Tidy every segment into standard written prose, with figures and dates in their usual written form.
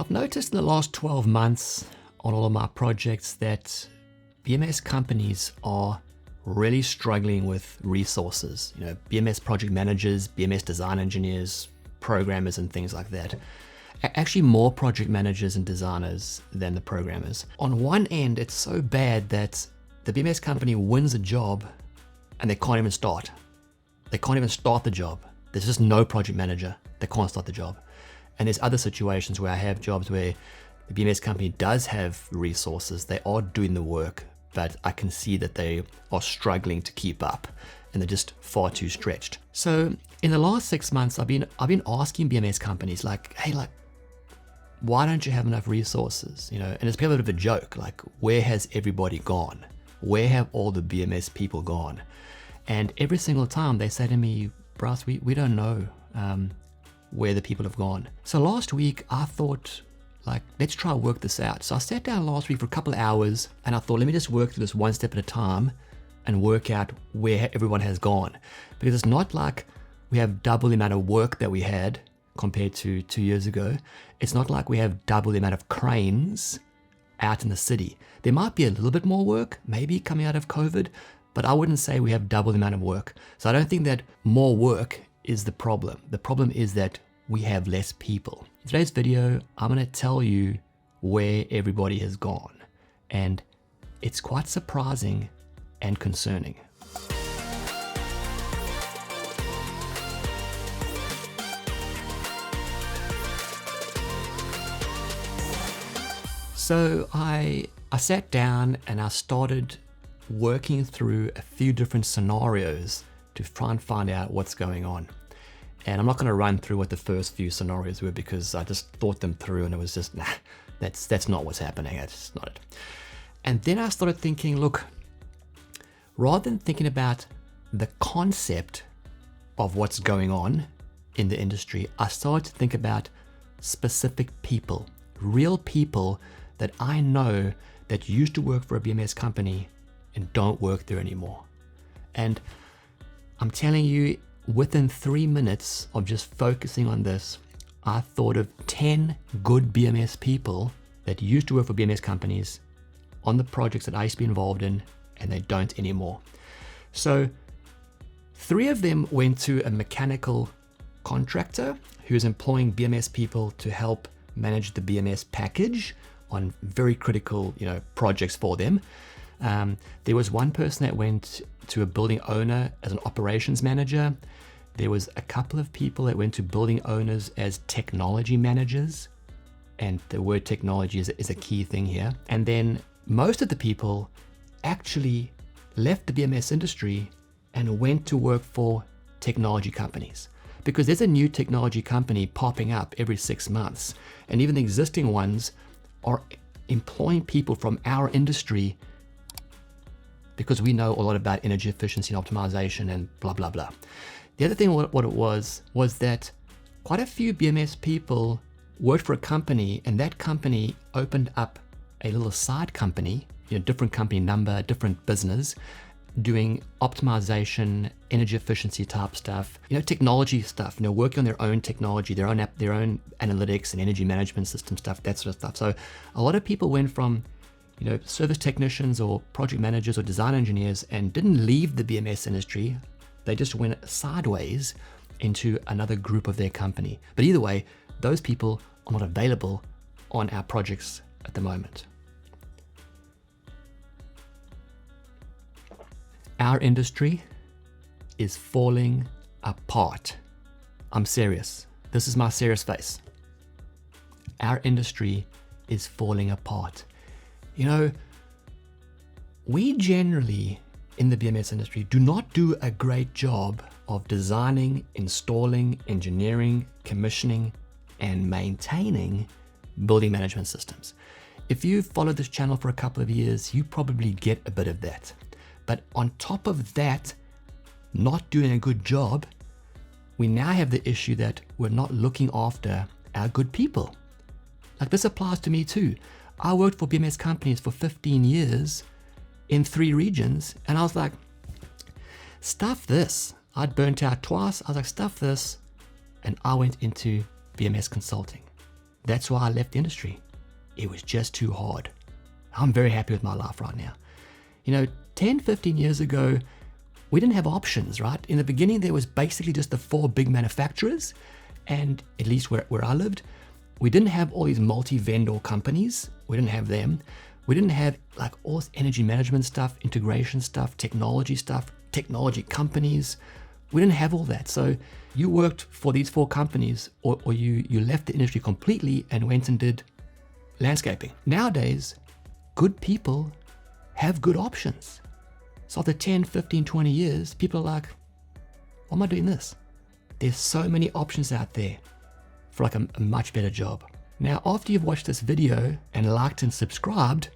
I've noticed in the last 12 months on all of my projects that BMS companies are really struggling with resources. BMS project managers, BMS design engineers, programmers, and things like that. Actually, more project managers and designers than the programmers. On one end, it's so bad that the BMS company wins a job and they can't even start. They can't even start the job. There's just no project manager. They can't start the job. And there's other situations where I have jobs where the BMS company does have resources. They are doing the work, but I can see that they are struggling to keep up and they're just far too stretched. So in the last 6 months, I've been asking BMS companies hey, why don't you have enough resources? And it's become a bit of a joke, where has everybody gone? Where have all the BMS people gone? And every single time they say to me, Bryce, we don't know where the people have gone. So last week I thought, let's try to work this out. So I sat down last week for a couple of hours and I thought, let me just work through this one step at a time and work out where everyone has gone. Because it's not like we have double the amount of work that we had compared to 2 years ago. It's not like we have double the amount of cranes out in the city. There might be a little bit more work, maybe coming out of COVID, but I wouldn't say we have double the amount of work. So I don't think that more work is the problem. The problem is that we have less people. In today's video, I'm going to tell you where everybody has gone. And it's quite surprising and concerning. So I sat down and I started working through a few different scenarios to try and find out what's going on. And I'm not going to run through what the first few scenarios were because I just thought them through and it was just, that's not what's happening. That's not it. And then I started thinking, look, rather than thinking about the concept of what's going on in the industry, I started to think about specific people, real people that I know that used to work for a BMS company and don't work there anymore. And I'm telling you, within 3 minutes of just focusing on this, I thought of 10 good BMS people that used to work for BMS companies on the projects that I used to be involved in, and they don't anymore. So 3 of them went to a mechanical contractor who's employing BMS people to help manage the BMS package on very critical, projects for them. There was one person that went to a building owner as an operations manager. There was a couple of people that went to building owners as technology managers. And the word technology is a key thing here. And then most of the people actually left the BMS industry and went to work for technology companies. Because there's a new technology company popping up every 6 months. And even the existing ones are employing people from our industry because we know a lot about energy efficiency and optimization and blah, blah, blah. The other thing, what it was that quite a few BMS people worked for a company and that company opened up a little side company, different company number, different business, doing optimization, energy efficiency type stuff, technology stuff, working on their own technology, their own analytics and energy management system stuff, that sort of stuff. So a lot of people went from service technicians or project managers or design engineers and didn't leave the BMS industry. They just went sideways into another group of their company. But either way, those people are not available on our projects at the moment. Our industry is falling apart. I'm serious. This is my serious face. Our industry is falling apart. We generally in the BMS industry do not do a great job of designing, installing, engineering, commissioning, and maintaining building management systems. If you've followed this channel for a couple of years, you probably get a bit of that. But on top of that, not doing a good job, we now have the issue that we're not looking after our good people. This applies to me too. I worked for BMS companies for 15 years in 3 regions, and I was like, stuff this. I'd burnt out twice. I was like, stuff this. And I went into BMS consulting. That's why I left the industry. It was just too hard. I'm very happy with my life right now. 10, 15 years ago, we didn't have options, right? In the beginning, there was basically just the 4 big manufacturers. And at least where I lived, we didn't have all these multi-vendor companies. We didn't have them. We didn't have like all this energy management stuff, integration stuff, technology companies. We didn't have all that. So you worked for these 4 companies or you left the industry completely and went and did landscaping. Nowadays, good people have good options. So after 10, 15, 20 years, people are like, why am I doing this? There's so many options out there for like a much better job. Now, after you've watched this video and liked and subscribed,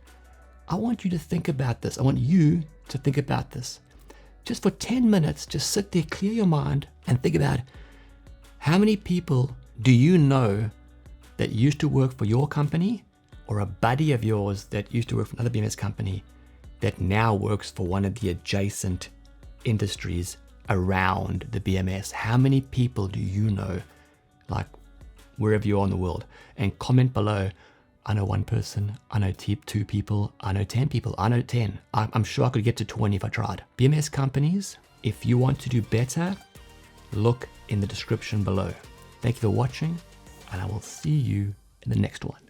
I want you to think about this. I want you to think about this. Just for 10 minutes, just sit there, clear your mind and think about how many people do you know that used to work for your company or a buddy of yours that used to work for another BMS company that now works for one of the adjacent industries around the BMS. How many people do you know, like wherever you are in the world? And comment below, I know 1 person, I know 2 people, I know 10 people, I know 10. I'm sure I could get to 20 if I tried. BMS companies, if you want to do better, look in the description below. Thank you for watching, and I will see you in the next one.